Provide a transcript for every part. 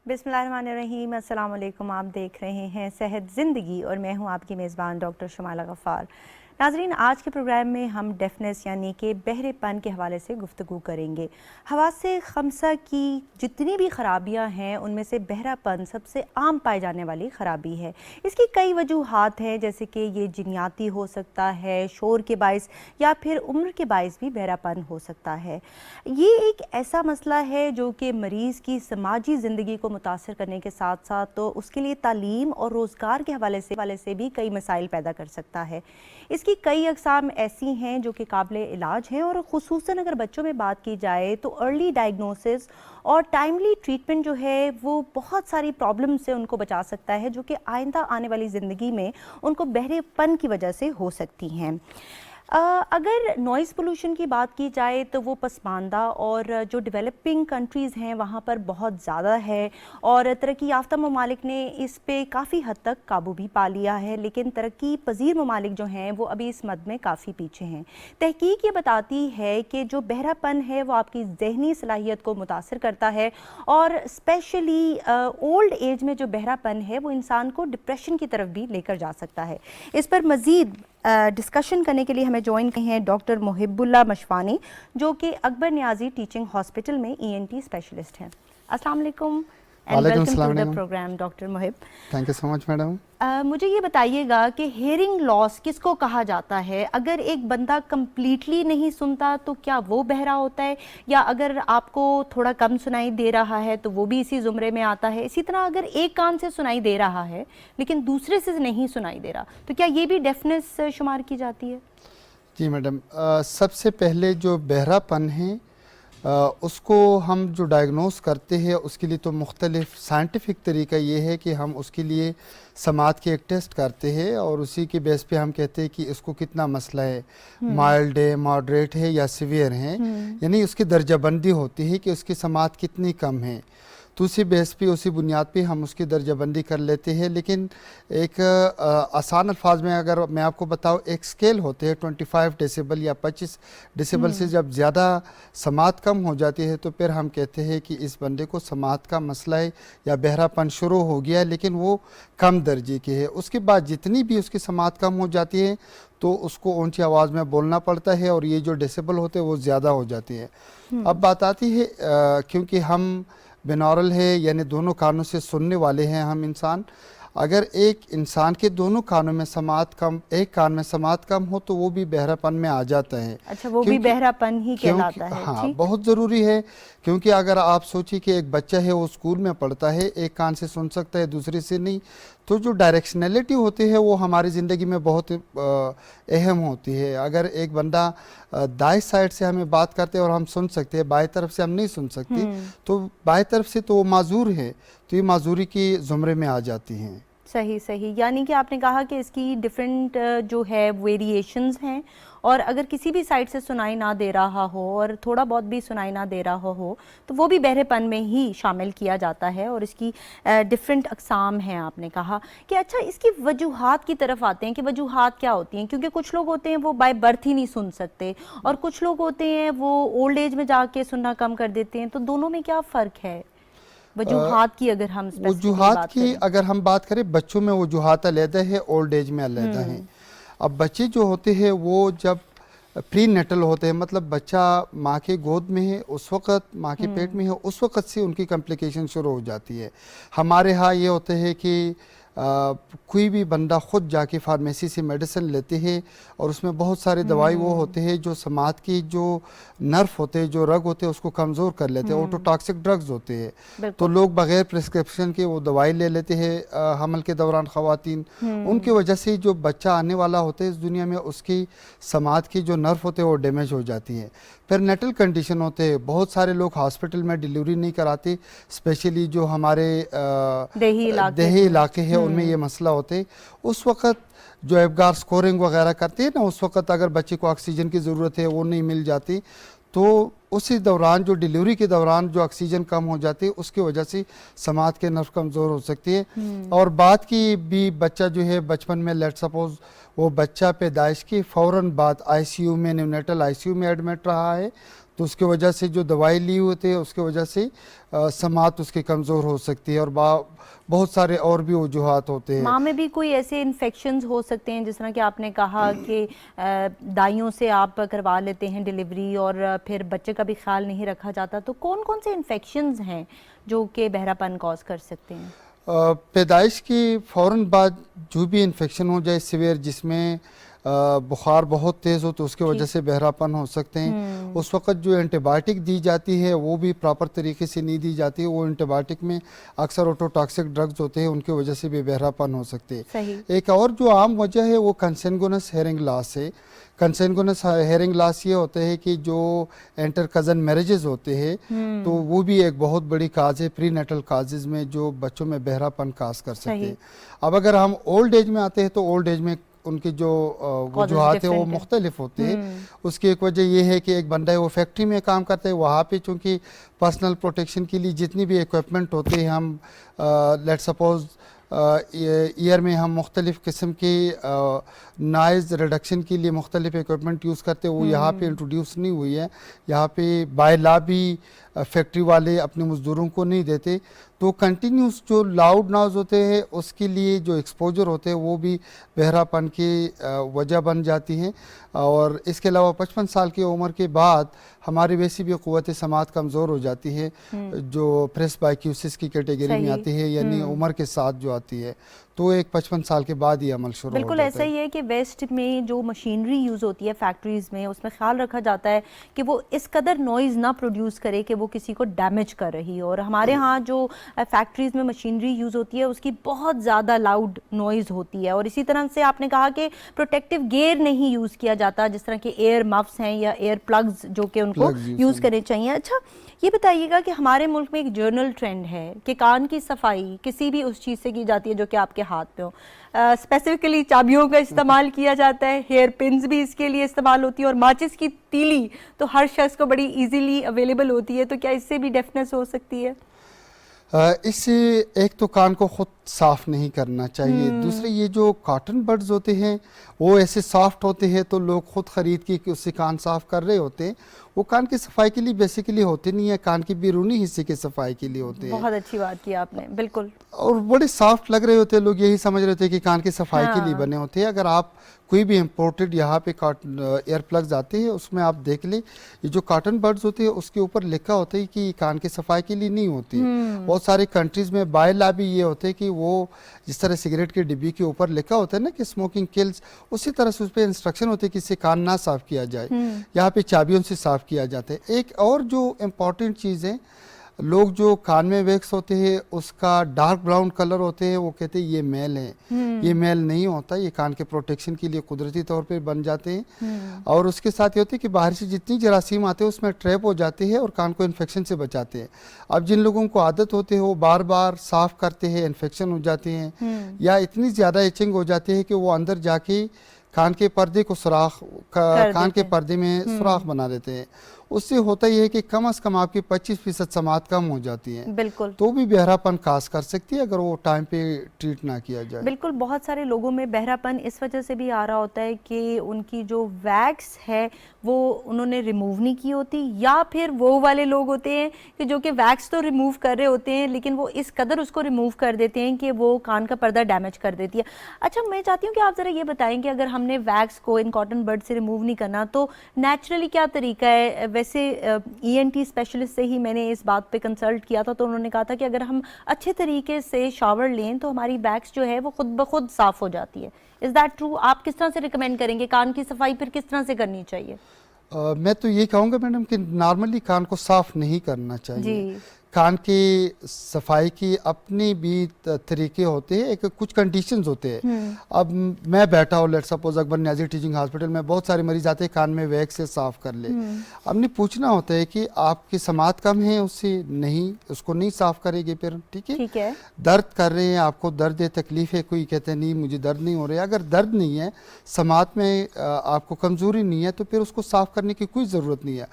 बिस्मिल्लाहिर्रहमानिर्रहीम, अस्सलाम वालेकुम। आप देख रहे हैं सेहत ज़िंदगी और मैं हूं आपकी मेज़बान डॉक्टर शुमाला गफ़ार। नाज़रीन, आज के प्रोग्राम में हम डेफनेस यानी कि बहरेपन के हवाले से गुफ्तगू करेंगे। हवासे ख़म्सा की जितनी भी ख़राबियाँ हैं उनमें से बहरापन सबसे आम पाई जाने वाली ख़राबी है। इसकी कई वजूहात हैं, जैसे कि ये जिन्याती हो सकता है, शोर के बाइस या फिर उम्र के बाइस भी बहरापन हो सकता है। ये एक ऐसा मसला है जो कि मरीज़ की समाजी ज़िंदगी को मुतासर करने के साथ साथ तो उसके लिए तालीम और रोज़गार के हवाले से भी कई मसाइल पैदा कर सकता है। इसकी कई अक़साम ऐसी हैं जो कि काबिल इलाज हैं और ख़ुसूसन अगर बच्चों में बात की जाए तो अर्ली डायग्नोसिस और टाइमली ट्रीटमेंट जो है वो बहुत सारी प्रॉब्लम से उनको बचा सकता है, जो कि आइंदा आने वाली ज़िंदगी में उनको बहरेपन की वजह से हो सकती हैं। अगर नॉइज़ पोल्यूशन की बात की जाए तो वो पसमानदा और जो डेवलपिंग कंट्रीज़ हैं वहाँ पर बहुत ज़्यादा है और तरक्की याफ्ता ममालिक ने इस पे काफ़ी हद तक काबू भी पा लिया है, लेकिन तरक्की पजीर ममालिक जो हैं वो अभी इस मद में काफ़ी पीछे हैं। तहकीक ये बताती है कि जो बहरापन है वो आपकी जहनी सलाहियत को मुतासर करता है और स्पेशली ओल्ड एज में जो बहरापन है वो इंसान को डिप्रेशन की तरफ भी लेकर जा सकता है। इस पर मज़ीद डिस्कशन करने के लिए हमें ज्वाइन किए हैं डॉक्टर मोहिबुल्लाह मशवानी, जो कि अकबर नियाजी टीचिंग हॉस्पिटल में ENT स्पेशलिस्ट हैं। अस्सलाम वालेकुम and welcome to the programme doctor Mohib. Thank you so much madam. मुझे ये बताइएगा कि हेयरिंग लॉस किसको कहा जाता है? अगर एक बंदा कम्प्लीटली नहीं सुनता तो क्या वो बहरा होता है, या अगर आपको थोड़ा कम सुनाई दे रहा है तो वो भी इसी ज़ुमरे में आता है? इसी तरह अगर एक कान से सुनाई दे रहा है लेकिन दूसरे से नहीं सुनाई दे रहा तो क्या ये भी डेफनेस शुमार की जाती है? जी मैडम, सबसे पहले जो बहरापन है उसको हम जो डायग्नोस करते हैं उसके लिए तो मुख्तलिफ साइंटिफिक तरीका ये है कि हम उसके लिए समात के एक टेस्ट करते हैं और उसी के बेस पे हम कहते हैं कि इसको कितना मसला है, माइल्ड है, मॉडरेट है या सीवियर है, यानी उसकी दर्जाबंदी होती है कि उसकी समात कितनी कम है। तो उसी बेस पे उसी बुनियाद पे हम उसकी दर्जाबंदी कर लेते हैं। लेकिन एक आसान अल्फाज में अगर मैं आपको बताऊं, एक स्केल होते हैं 25 डेसिबल या 25 डेसिबल से जब ज़्यादा समात कम हो जाती है तो फिर हम कहते हैं कि इस बंदे को समात का मसला है या बहरापन शुरू हो गया है, लेकिन वो कम दर्जे के है। उसके बाद जितनी भी उसकी समात कम हो जाती है तो उसको ऊंची आवाज़ में बोलना पड़ता है और ये जो डेसिबल होते हैं वो ज़्यादा हो जाती है। अब बात आती है क्योंकि हम बिनौरल है यानी दोनों कानों से सुनने वाले हैं हम इंसान, अगर एक इंसान के दोनों कानों में समात कम, एक कान में समात कम हो तो वो भी बहरापन में आ जाता है। अच्छा, वो भी बहरापन ही कहलाता है? हाँ, बहुत ज़रूरी है क्योंकि अगर आप सोचिए कि एक बच्चा है वो स्कूल में पढ़ता है, एक कान से सुन सकता है दूसरे से नहीं, तो जो डायरेक्शनैलिटी होती है वो हमारी ज़िंदगी में बहुत अहम होती है। अगर एक बंदा दाएं साइड से हमें बात करते हैं और हम सुन सकते हैं, बाएं तरफ से हम नहीं सुन सकते, तो बाएं तरफ से तो वो माजूर है, तो ये माजूरी की ज़ुमरे में आ जाती हैं। सही सही, यानी कि आपने कहा कि इसकी डिफरेंट जो है वेरिएशंस हैं और अगर किसी भी साइड से सुनाई ना दे रहा हो और थोड़ा बहुत भी सुनाई ना दे रहा हो तो वो भी बहरेपन में ही शामिल किया जाता है और इसकी डिफरेंट अक़साम हैं। आपने कहा कि अच्छा, इसकी वजूहात की तरफ आते हैं कि वजूहात क्या होती हैं, क्योंकि कुछ लोग होते हैं वो बाय बर्थ ही नहीं सुन सकते और कुछ लोग होते हैं वो ओल्ड एज में जाके सुनना कम कर देते हैं, तो दोनों में क्या फ़र्क है वजूहात की? अगर हम वजूहात की अगर हम बात करें, बच्चों में वजूहात अलग है, ओल्ड एज में अलग है। अब बच्चे जो होते हैं वो जब प्री नेटल होते हैं, मतलब बच्चा माँ के गोद में है, उस वक़्त माँ के पेट में है, उस वक़्त से उनकी कॉम्प्लिकेशन शुरू हो जाती है। हमारे यहाँ ये होते हैं कि कोई भी बंदा ख़ुद जाके फार्मेसी से मेडिसिन लेते हैं और उसमें बहुत सारे दवाई वो होते हैं जो समात की जो नर्व होते हैं, जो रग होते हैं, उसको कमज़ोर कर लेते हैं। ऑटोटॉक्सिक ड्रग्स होते हैं, तो लोग बग़ैर प्रिस्क्रिप्शन के वो दवाई ले लेते हैं हमल के दौरान ख़वातीन। उनकी वजह से जो बच्चा आने वाला होता है इस दुनिया में, उसकी समात की जो नर्व होते हैं वो डैमेज हो जाती है। फिर नेटल कंडीशन होते हैं, बहुत सारे लोग हॉस्पिटल में डिलीवरी नहीं कराते, स्पेशली जो हमारे देही इलाके हैं उनमें ये मसला होते। उस वक़्त जो एफगार स्कोरिंग वगैरह करते हैं ना, उस वक़्त अगर बच्चे को ऑक्सीजन की ज़रूरत है वो नहीं मिल जाती, तो उसी दौरान जो डिलीवरी के दौरान जो ऑक्सीजन कम हो जाती है उसकी वजह से समात के नर्व कमज़ोर हो सकती है। और बात की भी बच्चा जो है बचपन में, लेट सपोज वो बच्चा पैदाइश की फ़ौरन बाद ICU में, न्यूनेटल ICU में एडमिट रहा है, तो उसकी वजह से जो दवाई ली होती है उसकी वजह से समात उसकी कमज़ोर हो सकती है, और बहुत सारे और भी वजूहात होते हैं। माँ में भी कोई ऐसे इन्फेक्शंस हो सकते हैं, जिस तरह कि आपने कहा कि दाइयों से आप करवा लेते हैं डिलीवरी और फिर बच्चे का भी ख्याल नहीं रखा जाता, तो कौन कौन से इन्फेक्शंस हैं जो कि बहरापन कॉज कर सकते हैं? पैदाइश के फ़ौरन बाद जो भी इन्फेक्शन हो जाए सीवियर, जिसमें बुखार बहुत तेज़ हो, तो उसकी वजह से बहरापन हो सकते हैं। उस वक्त जो एंटीबायोटिक दी जाती है वो भी प्रॉपर तरीके से नहीं दी जाती है। वो एंटीबायोटिक में अक्सर ऑटोटॉक्सिक ड्रग्स होते हैं, उनकी वजह से भी बहरापन हो सकते हैं। एक और जो आम वजह है वो कंसेंगुनस हेयरिंग लॉस है। कंसेंगुनस हेयरिंग लॉस ये होता है कि जो एंटर कज़न मैरिजेस होते हैं, तो वो भी एक बहुत बड़ी काज है प्री नेटल काजेज़ में, जो बच्चों में बहरापन काज कर सकते हैं। अब अगर हम ओल्ड एज में आते हैं तो ओल्ड एज में उनकी जो वजूहात है वो मुख्तलिफ होते हैं। उसकी एक वजह ये है कि एक बंदा है वो फैक्ट्री में काम करता है, वहाँ पे चूँकि पर्सनल प्रोटेक्शन के लिए जितनी भी इक्विपमेंट होते हैं, हम लेट सपोज ईयर में हम मुख्तलिफ़ किस्म की नॉइज़ रिडक्शन के लिए मुख्तलिफ इक्विपमेंट यूज़ करते हैं, वो यहाँ पे इंट्रोड्यूस नहीं हुई है। यहाँ पे बाय लॉ भी फैक्ट्री वाले अपने मज़दूरों को नहीं देते। तो कंटिन्यूस जो लाउड नॉइज़ होते हैं उसके लिए जो एक्सपोजर होते हैं वो भी बहरापन की वजह बन जाती हैं। और इसके अलावा 55 साल की उम्र के बाद हमारी वैसी भी क़ुव्वत समात कमज़ोर हो जाती है, जो प्रेस्बाइक्यूसिस की कैटेगरी में आती है, यानी उम्र के साथ जो आती है, तो एक 55 साल के बाद ही अमल शुरू हो जाता है। बिल्कुल ऐसा ही है कि वेस्ट में जो मशीनरी यूज़ होती है फैक्ट्रीज़ में, उसमें ख्याल रखा जाता है कि वो इस कदर नॉइज़ ना प्रोड्यूस करे कि वो किसी को डैमेज कर रही हो। और हमारे यहाँ जो फैक्ट्रीज़ में मशीनरी यूज़ होती है उसकी बहुत ज़्यादा लाउड नॉइज़ होती है। और इसी तरह से आपने कहा कि प्रोटेक्टिव गेयर नहीं यूज़ किया जाता, जिस तरह के एयर मफ्स हैं या एयर प्लग्स जो कि उनको यूज़ करने चाहिए। अच्छा, ये बताइएगा कि हमारे मुल्क में एक जर्नल ट्रेंड है कि कान की सफाई किसी भी उस चीज़ से की जाती है जो कि आपके हाथ पे हो। स्पेसिफिकली चाबियों का इस्तेमाल किया जाता है, हेयर पिन्स भी इसके लिए इस्तेमाल होती है, और माचिस की तीली तो हर शख्स को बड़ी इजीली अवेलेबल होती है। तो क्या इससे भी डेफनेस हो सकती है? इससे एक तो कान को खुद साफ़ नहीं करना चाहिए। दूसरे, ये जो कॉटन बड्स होते हैं वो ऐसे सॉफ्ट होते हैं, तो लोग खुद ख़रीद के उससे कान साफ़ कर रहे होते हैं। वो कान की सफाई के लिए बेसिकली होते नहीं है, कान की बैरूनी हिस्से की सफाई के लिए होते हैं। बहुत अच्छी बात की आपने, बिल्कुल। और बड़े सॉफ्ट लग रहे होते हैं, लोग यही समझ रहे होते हैं कि कान की सफाई के लिए बने होते हैं। अगर आप कोई भी इम्पोर्टेड यहाँ पे एयर प्लग्स आते हैं, उसमें आप देख लें, ये जो कॉटन बड्स होते हैं उसके ऊपर लिखा होता है कि कान की सफाई के लिए नहीं होती। बहुत सारी कंट्रीज़ में बाय लॉ भी ये होते हैं कि वो जिस तरह सिगरेट की डिब्बी के ऊपर लिखा होता है ना कि स्मोकिंग किल्स, उसी तरह से उस पर इंस्ट्रक्शन होते हैं कि इससे कान ना साफ़ किया जाए। यहाँ पे चाबियों से साफ़ किया जाता है। एक और जो इम्पॉर्टेंट चीज़ है, लोग जो कान में वैक्स होते हैं उसका डार्क ब्राउन कलर होते हैं, वो कहते हैं ये मेल है। ये मेल नहीं होता, ये कान के प्रोटेक्शन के लिए कुदरती तौर पे बन जाते हैं। और उसके साथ ये होते हैं कि बाहर से जितनी जरासीम आते हैं उसमें ट्रैप हो जाते हैं और कान को इन्फेक्शन से बचाते हैं। अब जिन लोगों को आदत होती है वो बार बार साफ़ करते हैं, इन्फेक्शन हो जाते हैं, या इतनी ज़्यादा इचिंग हो जाती है कि वो अंदर जाके कान के पर्दे को सुराख कान के पर्दे में सुराख बना देते हैं। उससे होता ही है कि कम से कम आपकी 25% समात कम हो जाती है। बिल्कुल, तो भी बहरापन काज कर सकती है अगर वो टाइम पे ट्रीट ना किया जाए। बिल्कुल, बहुत सारे लोगों में बहरापन इस वजह से भी आ रहा होता है कि उनकी जो वैक्स है वो उन्होंने रिमूव नहीं की होती, या फिर वो वाले लोग होते हैं कि जो कि वैक्स तो रिमूव कर रहे होते हैं लेकिन वो इस कदर उसको रिमूव कर देते हैं कि वो कान का पर्दा डैमेज कर देती है। अच्छा, मैं चाहती हूँ कि आप ज़रा ये बताएं कि अगर हमने वैक्स को इन कॉटन बड से रिमूव नहीं करना तो नेचुरली क्या तरीका है? वैसे ENT स्पेशलिस्ट से ही मैंने इस बात पे कंसल्ट किया था, तो उन्होंने कहा था कि अगर हम अच्छे तरीके से शावर लें तो हमारी वैक्स जो है वो खुद ब खुद साफ़ हो जाती है। Is that true? आप किस तरह से रिकमेंड करेंगे कान की सफाई फिर किस तरह से करनी चाहिए? मैं तो ये कहूँगा मैडम कि नॉर्मली कान को साफ़ नहीं करना चाहिए। कान की सफाई की अपनी भी तरीके होते हैं, एक कुछ कंडीशंस होते हैं। अब मैं बैठा हूँ, let suppose Akbar Niazi teaching hospital में, बहुत सारे मरीज आते हैं कान में वैक्स से साफ कर ले। हमने पूछना होता है कि आपकी समात कम है, उससे नहीं, उसको नहीं साफ करेगी फिर ठीक है। दर्द कर रहे हैं, आपको दर्द है, तकलीफ है, कोई कहते हैं नहीं मुझे दर्द नहीं हो रहा है। अगर दर्द नहीं है, समात में आपको कमजोरी नहीं है, तो फिर उसको साफ करने की कोई ज़रूरत नहीं है।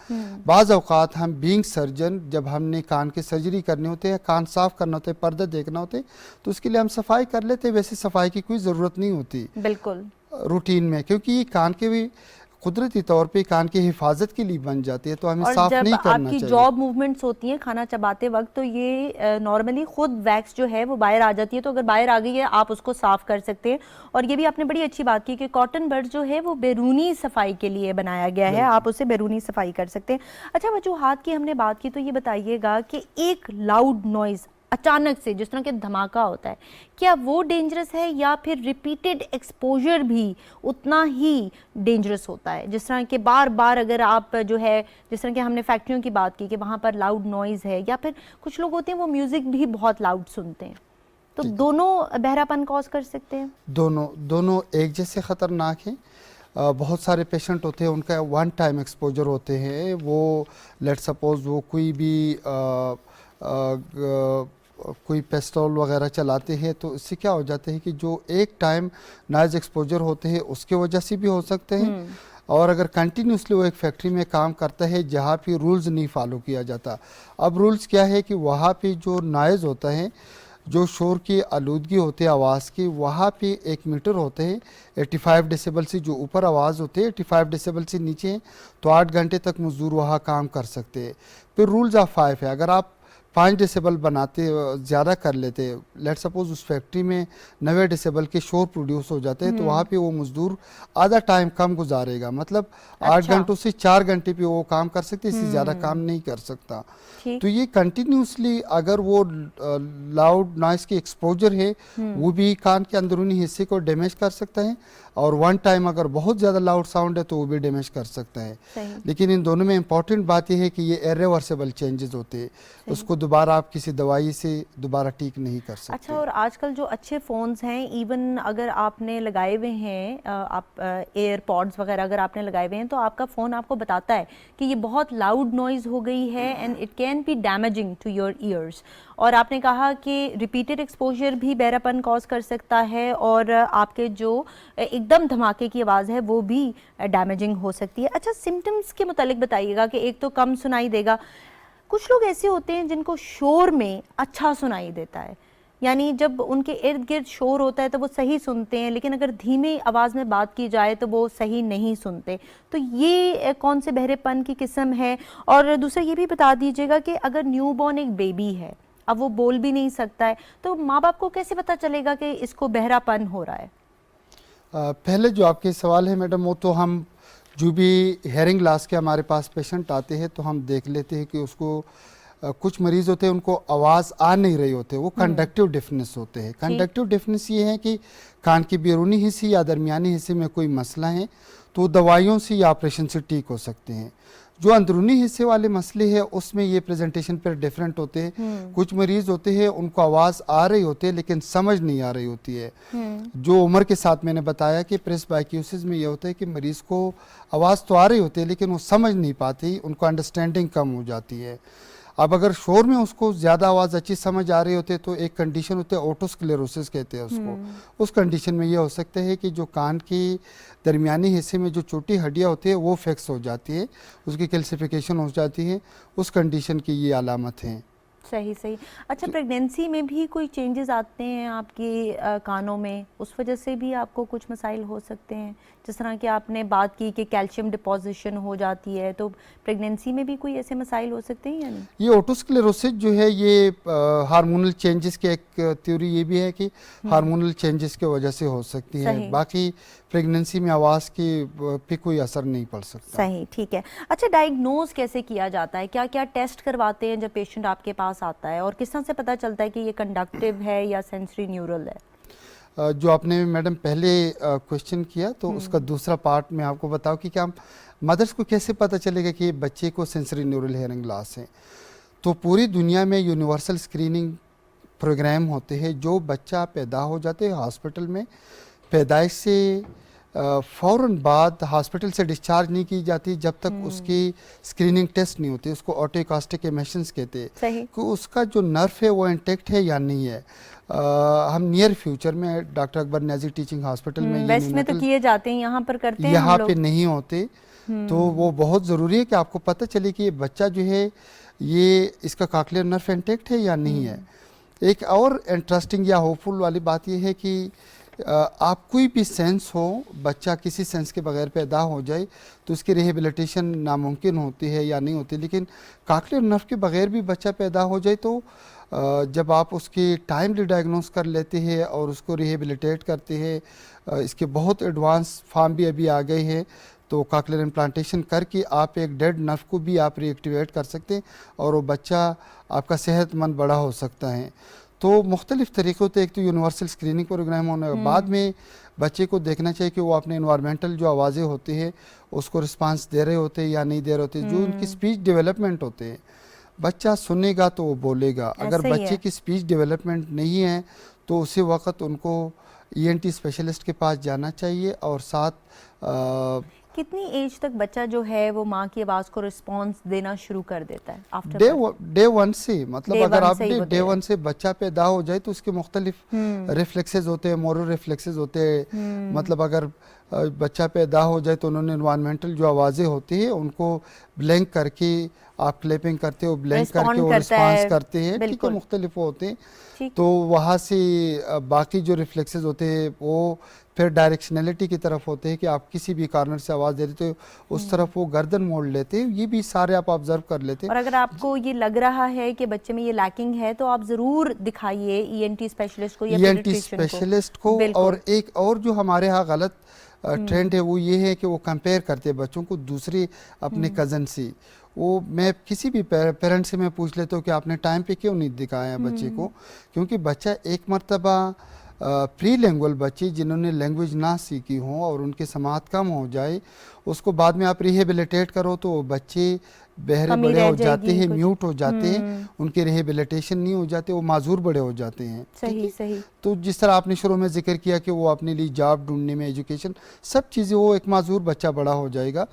बाज़ औक़ात हम बीइंग सर्जन जब हमने कान के सर्जरी करने होते हैं, कान साफ करना होता है, पर्दा देखना होता है, तो उसके लिए हम सफाई कर लेते हैं। वैसे सफाई की कोई ज़रूरत नहीं होती बिल्कुल रूटीन में, क्योंकि कान के भी कुदरती तौर पे कान की हिफाजत के लिए बन जाती है, तो हमें और साफ जब नहीं करना आपकी चाहिए। जॉब मूवमेंट्स होती हैं खाना चबाते वक्त, तो ये नॉर्मली खुद वैक्स जो है वो बाहर आ जाती है, तो अगर बाहर आ गई है आप उसको साफ कर सकते हैं। और ये भी आपने बड़ी अच्छी बात की कि कॉटन बड जो है वो बैरूनी सफाई के लिए बनाया गया है, आप उसे बैरूनी सफाई कर सकते हैं। अच्छा, वजूहात की हमने बात की, तो ये बताइएगा कि एक लाउड नॉइज़ अचानक से जिस तरह के धमाका होता है, क्या वो डेंजरस है या फिर रिपीटेड एक्सपोजर भी उतना ही डेंजरस होता है? जिस तरह के बार बार अगर आप जो है, जिस तरह के हमने फैक्ट्रियों की बात की कि वहाँ पर लाउड नॉइज़ है, या फिर कुछ लोग होते हैं वो म्यूज़िक भी बहुत लाउड सुनते हैं, तो दोनों बहरापन कॉज कर सकते हैं? दोनों एक जैसे ख़तरनाक हैं। बहुत सारे पेशेंट होते हैं उनका वन टाइम एक्सपोजर होते हैं, वो लेट सपोज वो कोई भी कोई पेस्टोल वगैरह चलाते हैं, तो इससे क्या हो जाता है कि जो एक टाइम नॉइज़ एक्सपोजर होते हैं उसके वजह से भी हो सकते हैं। और अगर कंटिन्यूसली वो एक फैक्ट्री में काम करता है जहाँ पे रूल्स नहीं फॉलो किया जाता। अब रूल्स क्या है कि वहाँ पे जो नॉइज़ होता है, जो शोर की आलूदगी होती है आवाज़ की, वहाँ पे एक मीटर होते हैं 85 डेसिबल से जो ऊपर आवाज़ होती है, 85 डेसिबल से नीचे है तो 8 घंटे तक मजदूर वहाँ काम कर सकते हैं। फिर रूल्स ऑफ 5 है, अगर आप 5 डेसिबल बनाते ज़्यादा कर लेते, लेट सपोज उस फैक्ट्री में 90 डेसिबल के शोर प्रोड्यूस हो जाते हैं, तो वहाँ पे वो मजदूर आधा टाइम कम गुजारेगा, मतलब 8 घंटों से 4 घंटे पे वो काम कर सकते, इससे ज़्यादा काम नहीं कर सकता। तो ये कंटिन्यूसली अगर वो लाउड नॉइस की एक्सपोजर है वो भी कान के अंदरूनी हिस्से को डैमेज कर सकता है, और वन टाइम अगर बहुत ज़्यादा लाउड साउंड है तो वो भी डैमेज कर सकता है। लेकिन इन दोनों में इम्पॉर्टेंट बात यह है कि ये इरिवर्सिबल चेंजेस होते हैं, उसको दोबारा आप किसी दवाई से दोबारा ठीक नहीं कर सकते। अच्छा, और आजकल जो अच्छे फ़ोन्स हैं, इवन अगर आपने लगाए हुए हैं, आप एयरपॉड्स वगैरह अगर आपने लगाए हुए हैं, तो आपका फ़ोन आपको बताता है कि ये बहुत लाउड नॉइज़ हो गई है and it can be damaging to your ears. और आपने कहा कि रिपीटेड एक्सपोजर भी बहरापन कॉज कर सकता है, और आपके जो एकदम धमाके की आवाज़ है वो भी डैमेजिंग हो सकती है। अच्छा, सिम्टम्स के मुतालिक बताइएगा कि एक तो कम सुनाई देगा, कुछ लोग ऐसे होते हैं जिनको शोर में अच्छा सुनाई देता है, यानी जब उनके इर्द गिर्द शोर होता है तो वो सही सुनते हैं, लेकिन अगर धीमी आवाज़ में बात की जाए तो वो सही नहीं सुनते। तो ये कौन से बहरेपन की किस्म है? और दूसरा ये भी बता दीजिएगा कि अगर न्यूबॉर्न एक बेबी है, अब वो बोल भी नहीं सकता है, तो माँ बाप को कैसे पता चलेगा कि इसको बहरापन हो रहा है? पहले जो आपके सवाल है मैडम, वो तो हम जो भी हेयरिंग लॉस के हमारे पास पेशेंट आते हैं तो हम देख लेते हैं कि उसको कुछ मरीज़ होते हैं उनको आवाज़ आ नहीं रही होते, वो कंडक्टिव डिफनेस होते हैं। कंडक्टिव डिफनेस ये है कि कान के बैरूनी हिस्से या दरमियानी हिस्से में कोई मसला है तो दवाइयों से या ऑपरेशन से ठीक हो सकते हैं। जो अंदरूनी हिस्से वाले मसले हैं उसमें ये प्रेजेंटेशन पर डिफरेंट होते हैं। कुछ मरीज़ होते हैं उनको आवाज़ आ रही होती है लेकिन समझ नहीं आ रही होती है। जो उम्र के साथ मैंने बताया कि प्रेस्बाइक्यूसिस में ये होता है कि मरीज़ को आवाज़ तो आ रही होती है लेकिन वो समझ नहीं पाती, उनको अंडरस्टैंडिंग कम हो जाती है। अब अगर शोर में उसको ज़्यादा आवाज़ अच्छी समझ आ रही होती है तो एक कंडीशन होती है, ओटोस्क्लेरोसिस कहते हैं उसको। उस कंडीशन में ये हो सकता है कि जो कान की दरमियानी हिस्से में जो छोटी हड्डियाँ होती है वो फिक्स हो जाती है, उसकी कैल्सिफिकेशन हो जाती है, उस कंडीशन की ये अलामत हैं। सही सही। अच्छा, प्रेगनेंसी में भी कोई चेंजेस आते हैं आपके कानों में, उस वजह से भी आपको कुछ मसाइल हो सकते हैं? जिस तरह की आपने बात की कि कैल्शियम डिपॉजिशन हो जाती है, तो प्रेगनेंसी में भी कोई ऐसे मसाइल हो सकते हैं या नहीं? ये ओटोस्क्लेरोसिस जो है ये हार्मोनल चेंजेस की एक थ्योरी ये भी है कि हार्मोनल चेंजेस की वजह से हो सकती है, बाकी प्रेगनेंसी में आवाज़ की पे कोई असर नहीं पड़ सकता। सही, ठीक है। अच्छा, डायग्नोज कैसे किया जाता है? क्या क्या टेस्ट करवाते हैं जब पेशेंट आपके पास आता है, और किस तरह से पता चलता है कि ये कंडक्टिव है या सेंसरी न्यूरल है? जो आपने मैडम पहले क्वेश्चन किया तो उसका दूसरा पार्ट में आपको बताऊं कि क्या मदर्स को कैसे पता चलेगा कि बच्चे को सेंसरी न्यूरल हेयरिंग लॉस है। तो पूरी दुनिया में यूनिवर्सल स्क्रीनिंग प्रोग्राम होते हैं। जो बच्चा पैदा हो जाते हैं हॉस्पिटल में, पैदाइश से फ़ौरन बाद हॉस्पिटल से डिस्चार्ज नहीं की जाती जब तक उसकी स्क्रीनिंग टेस्ट नहीं होती, उसको ऑटोकास्टिक एमिशंस कहते हैं कि उसका जो नर्व है वो इंटेक्ट है या नहीं है। हम नियर फ्यूचर में doctor Akbar Niazi teaching hospital में वेस्ट में तो किए जाते हैं, यहाँ पर करते हैं, यहाँ पे नहीं होते। तो वो बहुत ज़रूरी है कि आपको पता चले कि ये बच्चा जो है ये इसका कॉक्लियर नर्व इंटेक्ट है या नहीं है। एक और इंटरेस्टिंग या होपफुल वाली बात ये है कि आप कोई भी सेंस हो, बच्चा किसी सेंस के बगैर पैदा हो जाए तो उसकी रिहेबिलिटेशन नामुमकिन होती है या नहीं होती, लेकिन कॉक्लियर नर्व के बगैर भी बच्चा पैदा हो जाए तो जब आप उसकी टाइमली डायग्नोस कर लेते हैं और उसको रिहेबिलिटेट करते हैं, इसके बहुत एडवांस फार्म भी अभी आ गए हैं, तो कॉक्लियर इम्प्लांटेशन करके आप एक डेड नर्व को भी आप रीएक्टिवेट कर सकते हैं और वो बच्चा आपका सेहतमंद बड़ा हो सकता है। तो मुख्तलिफ़ तरीक़ों से, एक तो यूनिवर्सल स्क्रीनिंग प्रोग्राम होने के बाद में बच्चे को देखना चाहिए कि वो अपने इन्वायरमेंटल जो आवाज़ें होती है उसको रिस्पांस दे रहे होते हैं या नहीं दे रहे होते। जो उनकी स्पीच डेवलपमेंट होते हैं, बच्चा सुनेगा तो वो बोलेगा, अगर बच्चे की स्पीच डेवलपमेंट नहीं है तो उसी वक्त उनको ईएनटी स्पेशलिस्ट के पास जाना चाहिए। और साथ कितनी एज तक बच्चा जो है वो माँ की आवाज़ को रिस्पांस देना शुरू कर देता है? आफ्टर डे वन से, मतलब अगर आप डे वन से बच्चा पैदा हो जाए तो उसके मुख्तलिफ रिफ्लेक्सेस होते हैं, मोरल रिफ्लेक्सेस होते हैं। मतलब अगर बच्चा पैदा हो जाए तो उन्होंने इन्वायरमेंटल जो आवाज़ें होती है उनको ब्लैंक करके आप क्लैपिंग करते हो, ब्लैंक करके वो रिस्पांस करते हैं, ठीक है, मुख्तलिफ होते हैं। तो वहाँ से बाकी जो रिफ्लेक्सेस होते हैं वो फिर डायरेक्शनलिटी की तरफ होते हैं कि आप किसी भी कॉर्नर से आवाज़ दे रहे हो तो उस तरफ वो गर्दन मोड़ लेते हैं। ये भी सारे आप ऑब्जर्व कर लेते हैं। और अगर आपको ये लग रहा है कि बच्चे में ये लैकिंग है तो आप ज़रूर दिखाइए ईएनटी स्पेशलिस्ट को या ईएनटी स्पेशलिस्ट को। और एक और जो हमारे यहाँ गलत ट्रेंड है वो ये है कि वो कंपेयर करते हैं बच्चों को दूसरे अपने कज़न से। वो मैं किसी भी पेरेंट से मैं पूछ लेता हूँ कि आपने टाइम पे क्यों नहीं दिखाया बच्चे को, क्योंकि बच्चा एक मरतबा प्री लैंग्वेज बच्चे जिन्होंने लैंग्वेज ना सीखी हो और उनके समात कम हो जाए, उसको बाद में आप रिहेबिलिटेट करो तो बच्चे बहरे बड़े हो जाते हैं, म्यूट हो जाते हैं, उनके रिहेबिलिटेशन नहीं हो जाते, वो माजूर बड़े हो जाते हैं। सही सही। तो जिस तरह आपने शुरू में जिक्र किया कि वो अपने लिए जॉब ढूंढने में, एजुकेशन, सब चीज़ें, वो एक माजूर बच्चा बड़ा हो जाएगा।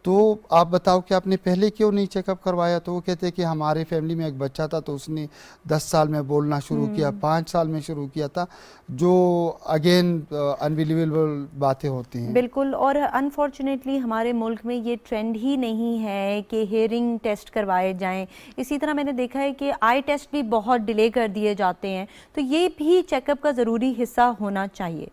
तो आप बताओ कि आपने पहले क्यों नहीं चेकअप करवाया? तो वो कहते हैं कि हमारे फैमिली में एक बच्चा था तो उसने 10 साल में बोलना शुरू किया, 5 साल में शुरू किया था, जो अगेन अनबिलीवेबल बातें होती हैं। बिल्कुल। और अनफॉर्चुनेटली हमारे मुल्क में ये ट्रेंड ही नहीं है कि हेयरिंग टेस्ट करवाए जाएं। इसी तरह मैंने देखा है कि आई टेस्ट भी बहुत डिले कर दिए जाते हैं, तो ये भी चेकअप का ज़रूरी हिस्सा होना चाहिए।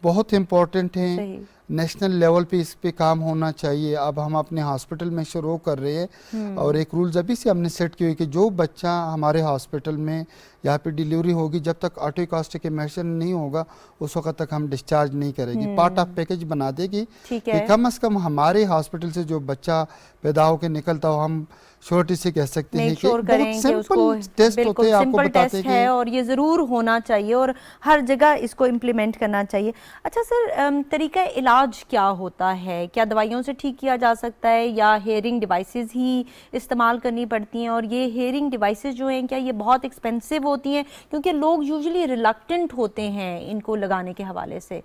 बहुत इम्पोर्टेंट है, नेशनल लेवल पे इस पे काम होना चाहिए। अब हम अपने हॉस्पिटल में शुरू कर रहे हैं और एक रूल्स अभी से हमने सेट किए कि जो बच्चा हमारे हॉस्पिटल में यहाँ पे डिलीवरी होगी, जब तक ऑटोकास्टिक इमर्शन नहीं होगा उस वक्त तक हम डिस्चार्ज नहीं करेगी। पार्ट ऑफ पैकेज बना देगी कि कम से कम हमारे हॉस्पिटल से जो बच्चा पैदा होकर निकलता हो, हम श्योरिटी से कह सकते हैं कि बहुत सिंपल टेस्ट होते हैं, आपको बताते हैं, और ये ज़रूर होना चाहिए और हर जगह इसको इम्प्लीमेंट करना चाहिए। अच्छा सर, तरीका इलाज क्या होता है? क्या दवाइयों से ठीक किया जा सकता है या हेयरिंग डिवाइसेस ही इस्तेमाल करनी पड़ती हैं? और ये हेयरिंग डिवाइसेस जो हैं, क्या ये बहुत एक्सपेंसिव होती हैं? क्योंकि लोग यूजुअली रिलक्टेंट होते हैं इनको लगाने के हवाले से।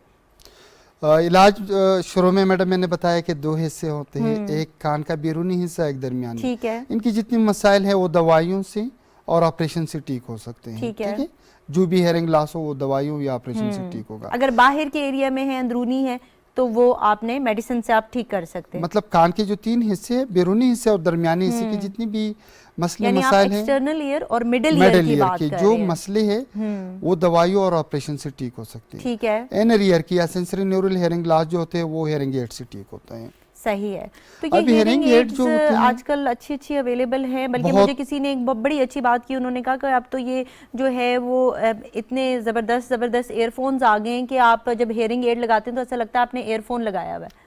इलाज शुरू में मैडम मैंने बताया कि 2 हिस्से होते हैं, एक कान का बैरूनी हिस्सा, एक दरमियानी। ठीक है। इनकी जितनी मसाइल है वो दवाइयों से और ऑपरेशन से ठीक हो सकते हैं। ठीक है। जो भी हेयरिंग लॉस हो वो दवाइयों या ऑपरेशन से ठीक होगा। अगर बाहर के एरिया में है, अंदरूनी है, तो वो आपने मेडिसिन से आप ठीक कर सकते हैं। मतलब कान के जो 3 हिस्से हैं, बैरूनी हिस्से और दरमियानी हिस्से की जितनी भी मसले मसाइल हैं, एक्सटर्नल ईयर और मिडिल ईयर की बात कर रहे जो हैं, मसले हैं वो दवाइयों और ऑपरेशन से ठीक हो सकते हैं। ठीक है। इनर ईयर की या सेंसरी न्यूरल हेयरिंग लॉस जो होते हैं वो हेयरिंग एड से ठीक होता है। सही है। तो ये हेयरिंग एड्स आजकल अच्छी अवेलेबल है, बल्कि मुझे किसी ने एक बड़ी अच्छी बात की, उन्होंने कहा कि अब तो ये जो है वो इतने ज़बरदस्त एयरफोन्स आ गए हैं कि आप जब हेयरिंग एड लगाते हैं तो ऐसा लगता है आपने एयरफोन लगाया हुआ है।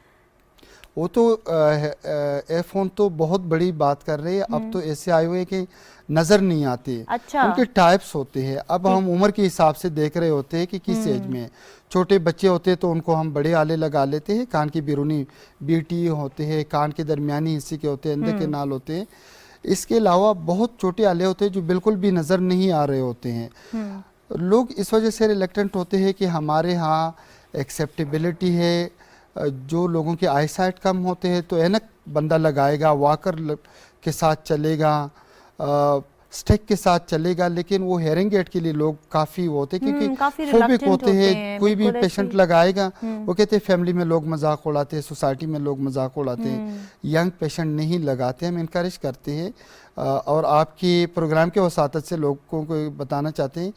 वो तो एयरफोन तो बहुत बड़ी बात कर रहे हैं। अब तो ऐसे आए हुए कि नज़र नहीं आते। अच्छा। उनके टाइप्स होते हैं। अब हम उम्र के हिसाब से देख रहे होते हैं कि किस एज में। छोटे बच्चे होते हैं तो उनको हम बड़े आले लगा लेते हैं, कान की बैरूनी बीटी होते हैं, कान के दरमियानी हिस्से के होते हैं, अंदर के नाल होते हैं। इसके अलावा बहुत छोटे आले होते हैं जो बिल्कुल भी नज़र नहीं आ रहे होते हैं। लोग इस वजह से रिलेक्टेंट होते हैं कि हमारे यहाँ एक्सेप्टेबिलिटी है, जो लोगों के आई साइट कम होते हैं तो ऐनक बंदा लगाएगा, वॉकर के साथ चलेगा, स्टिक के साथ चलेगा, लेकिन वो हेयरिंग एड के लिए लोग काफ़ी होते हैं क्योंकि फोबिक होते हैं। कोई भी पेशेंट लगाएगा वो कहते हैं फैमिली में लोग मजाक उड़ाते हैं, सोसाइटी में लोग मजाक उड़ाते हैं, यंग पेशेंट नहीं लगाते। हम इनकरेज करते हैं और आपके प्रोग्राम के वसातत से लोगों को बताना चाहते हैं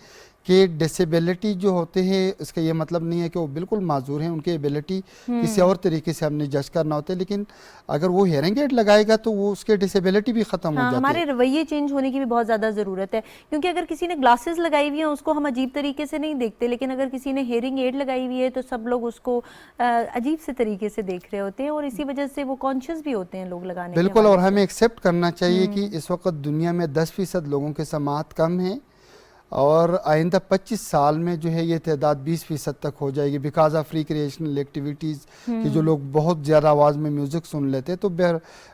कि डिसेबिलिटी जो होते हैं इसका ये मतलब नहीं है कि वो बिल्कुल माजूर हैं, उनकी एबिलिटी किसी और तरीके से हमने जज करना होता है, लेकिन अगर वो हेयरिंग एड लगाएगा तो वो उसके डिसेबिलिटी भी ख़त्म हो जाती है। हमारे रवैये चेंज होने की भी बहुत ज़्यादा ज़रूरत है, क्योंकि अगर किसी ने ग्लासेस लगाई हुई हैं उसको हम अजीब तरीके से नहीं देखते, लेकिन अगर किसी ने हेयरिंग एड लगाई हुई है तो सब लोग उसको अजीब से तरीके से देख रहे होते हैं, और इसी वजह से वो कॉन्शियस भी होते हैं लोग लगाने के बिल्कुल। और हवाले से। हमें एक्सेप्ट करना चाहिए कि इस वक्त दुनिया में 10% लोगों के समात कम हैं, और आइंदा 25 साल में जो है ये तादाद 20% तक हो जाएगी, बिकॉज ऑफ रिक्रिएशनल एक्टिविटीज़ कि जो लोग बहुत ज़्यादा आवाज़ में म्यूज़िक सुन लेते हैं, तो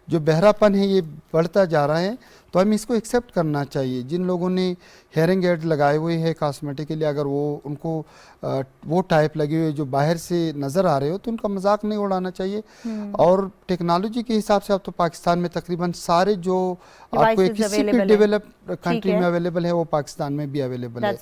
जो बहरापन है ये बढ़ता जा रहा है। तो हमें इसको एक्सेप्ट करना चाहिए। जिन लोगों ने हेयरिंग एड लगाए हुए हैं कॉस्मेटिक के लिए, अगर उनको वो टाइप लगे हुए जो बाहर से नज़र आ रहे हो तो उनका मजाक नहीं उड़ाना चाहिए। और टेक्नोलॉजी के हिसाब से अब तो पाकिस्तान में तकरीबन सारे जो आपको किसी भी डेवलप कंट्री में अवेलेबल है वो पाकिस्तान में भी अवेलेबल है।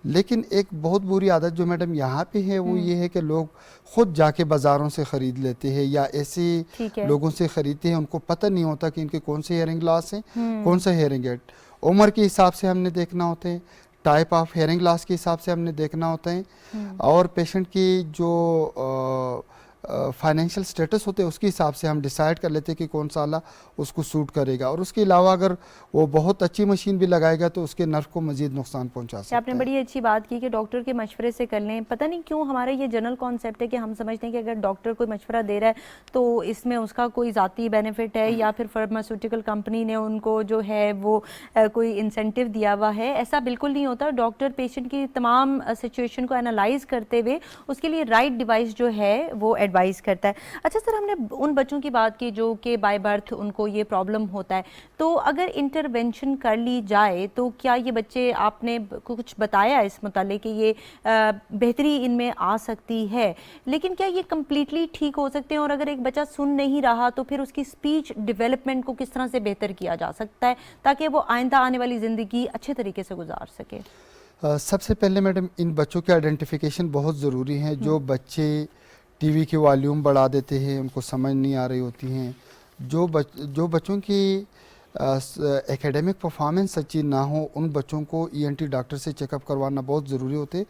लेकिन एक बहुत बुरी आदत जो मैडम यहाँ पे है वो ये है कि लोग खुद जाके बाज़ारों से ख़रीद लेते हैं या ऐसे लोगों से ख़रीदते हैं, उनको पता नहीं होता कि इनके कौन से हेयरिंग ग्लास हैं, कौन सा हेयरिंग एड। उम्र के हिसाब से हमने देखना होता है, टाइप ऑफ हेयरिंग ग्लास के हिसाब से हमने देखना होता है, और पेशेंट की जो फाइनेंशियल स्टेटस होते हैं उसके हिसाब से हम डिसाइड कर लेते हैं कि कौन सा आला उसको सूट करेगा। और उसके अलावा अगर वो बहुत अच्छी मशीन भी लगाएगा तो उसके नर्व को मजीद नुकसान पहुंचा सकता है। आपने बड़ी अच्छी बात की कि डॉक्टर के मशवरे से कर लें। पता नहीं क्यों हमारा ये जनरल कॉन्सेप्ट है कि हम समझते हैं कि अगर डॉक्टर कोई मशवरा दे रहा है तो इसमें उसका कोई ज़ाती बेनिफिट है या फिर फार्मास्यूटिकल कंपनी ने उनको जो है वो कोई इंसेंटिव दिया हुआ है। ऐसा बिल्कुल नहीं होता। डॉक्टर पेशेंट की तमाम सिचुएशन को एनालाइज करते हुए उसके लिए राइट डिवाइस जो है वो एडवाइस करता है। अच्छा सर, हमने उन बच्चों की बात की जो कि बाय बर्थ उनको ये प्रॉब्लम होता है, तो अगर इंटरवेंशन कर ली जाए तो क्या ये बच्चे, आपने कुछ बताया इस मुताले कि ये बेहतरी इनमें आ सकती है, लेकिन क्या ये कम्प्लीटली ठीक हो सकते हैं? और अगर एक बच्चा सुन नहीं रहा तो फिर उसकी स्पीच डेवलपमेंट को किस तरह से बेहतर किया जा सकता है ताकि वो आइंदा आने वाली ज़िंदगी अच्छे तरीके से गुजार सके? सबसे पहले मैडम इन बच्चों की आइडेंटिफिकेशन बहुत ज़रूरी है। जो बच्चे टीवी की वॉल्यूम बढ़ा देते हैं, उनको समझ नहीं आ रही होती हैं, जो बच्चों की एकेडमिक परफॉर्मेंस अच्छी ना हो, उन बच्चों को ईएनटी डॉक्टर से चेकअप करवाना बहुत ज़रूरी होते हैं।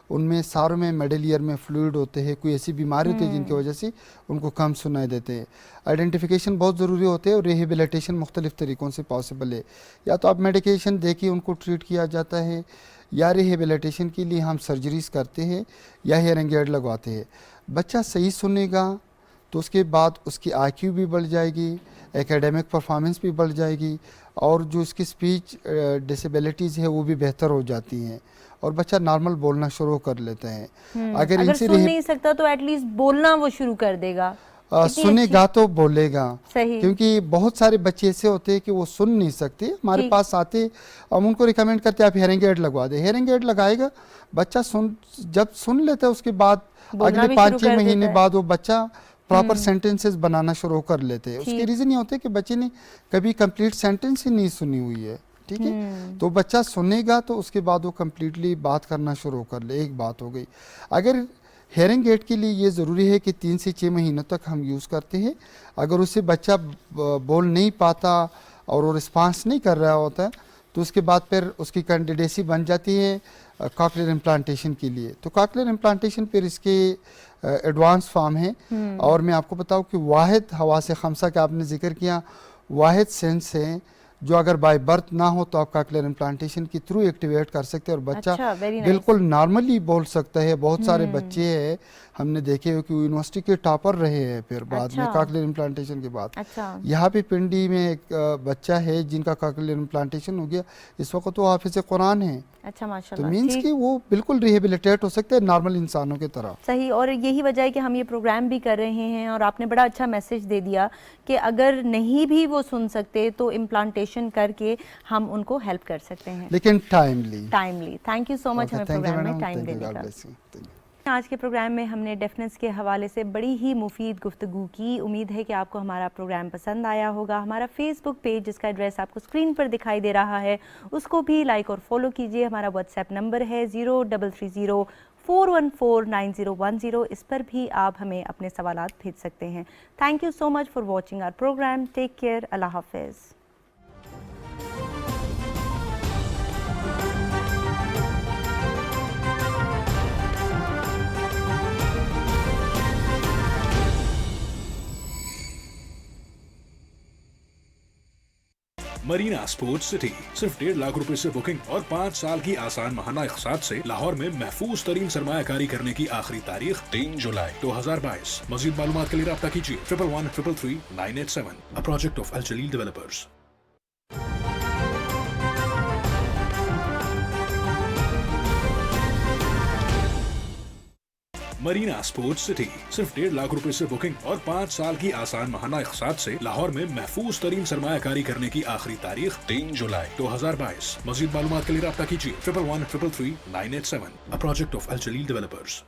उनमें सारों में मिडल ईयर में फ्लूइड होते हैं, कोई ऐसी बीमारी होती है जिनकी वजह से उनको कम सुनाई देते हैं। आइडेंटिफिकेशन बहुत ज़रूरी होते हैं और रिहेबिलिटेशन मुख्तलिफ़ तरीक़ों से पॉसिबल है। या तो आप मेडिकेशन दे के उनको ट्रीट किया जाता है, या रिहेबिलिटेशन के लिए हम सर्जरीज करते हैं या हेयरिंग एड लगवाते हैं। बच्चा सही सुनेगा तो उसके बाद उसकी आईक्यू भी बढ़ जाएगी, एकेडमिक परफॉर्मेंस भी बढ़ जाएगी, और जो उसकी स्पीच डिसेबिलिटीज़ है वो भी बेहतर हो जाती हैं और बच्चा नॉर्मल बोलना शुरू कर लेते हैं। अगर सुन नहीं सकता तो एटलीस्ट बोलना वो शुरू कर देगा। सुनेगा तो बोलेगा। सही। क्योंकि बहुत सारे बच्चे ऐसे होते हैं कि वो सुन नहीं सकते, हमारे पास आते, हम उनको रिकमेंड करते हैं आप हेयरिंग एड लगवा दे। हेयरिंग एड लगाएगा बच्चा, जब सुन लेता है उसके बाद अगले 5-6 महीने बाद वो बच्चा प्रॉपर सेंटेंसेस बनाना शुरू कर लेते हैं। उसके रीज़न ये होते हैं कि बच्चे ने कभी कंप्लीट सेंटेंस ही नहीं सुनी हुई है। ठीक है, तो बच्चा सुनेगा तो उसके बाद वो कम्प्लीटली बात करना शुरू कर ले। एक बात हो गई। अगर हेयरिंग एड के लिए ये ज़रूरी है कि 3 से 6 महीनों तक हम यूज़ करते हैं। अगर उससे बच्चा बोल नहीं पाता और वो रिस्पांस नहीं कर रहा होता है तो उसके बाद फिर उसकी कैंडिडेसी बन जाती है कॉकलियर इम्प्लांटेशन के लिए। तो कॉकलियर इम्प्लांटेशन फिर इसके एडवांस फॉर्म है, और मैं आपको बताऊं कि वाहिद हवास खमसा का आपने जिक्र किया, वाहिद सेंस है जो अगर बाय बर्थ ना हो तो आप कॉकलियर इम्प्लांटेशन के थ्रू एक्टिवेट कर सकते हैं और बच्चा बिल्कुल नॉर्मली बोल सकता है। बहुत सारे बच्चे हैं हमने देखे हो कि यूनिवर्सिटी के टॉपर रहे हैं फिर बाद में कॉकलियर इम्प्लांटेशन के बाद। यहाँ पे पिंडी में एक बच्चा है जिनका कॉकलियर इम्प्लांटेशन हो गया, इस वक्त वो हाफिज कुरान है। अच्छा, माशाल्लाह। तो मींस कि वो बिल्कुल रिहेबिलिटेट हो सकते हैं नॉर्मल इंसानों की तरह। सही, और यही वजह है कि हम ये प्रोग्राम भी कर रहे हैं और आपने बड़ा अच्छा मैसेज दे दिया कि अगर नहीं भी वो सुन सकते तो इम्प्लांटेशन करके हम उनको हेल्प कर सकते हैं, लेकिन timely. Thank you so much हमें प्रोग्राम में टाइम देने का। आज के प्रोग्राम में हमने डेफनेस के हवाले से बड़ी ही मुफीद गुफ्तगू की। उम्मीद है कि आपको हमारा प्रोग्राम पसंद आया होगा। हमारा फेसबुक पेज जिसका एड्रेस आपको स्क्रीन पर दिखाई दे रहा है उसको भी लाइक और फॉलो कीजिए। हमारा व्हाट्सएप नंबर है 033041491010। इस पर भी आप हमें अपने सवालात भेज सकते हैं। Thank you so much for watching our program. Take care. अल्लाह हाफिज़। मरीना स्पोर्ट्स सिटी, सिर्फ 1.5 लाख रुपए से बुकिंग और 5 साल की आसान माहाना इक़साद से लाहौर में महफूज तरीन सरमायाकारी करने की आखिरी तारीख 3 जुलाई 2022। मज़ीद मालूमात के लिए राब्ता कीजिए 111333 987, a project of Al Jaleel Developers। Marina sports city, सिर्फ 1.5 लाख रुपए से बुकिंग और 5 साल की आसान माहाना इक़साद से लाहौर में महफूज तरीन सरमायाकारी करने की आखिरी तारीख 3 जुलाई 2022। मज़ीद मालूमात के लिए राब्ता कीजिए 111333 987, a project of Al Jaleel Developers।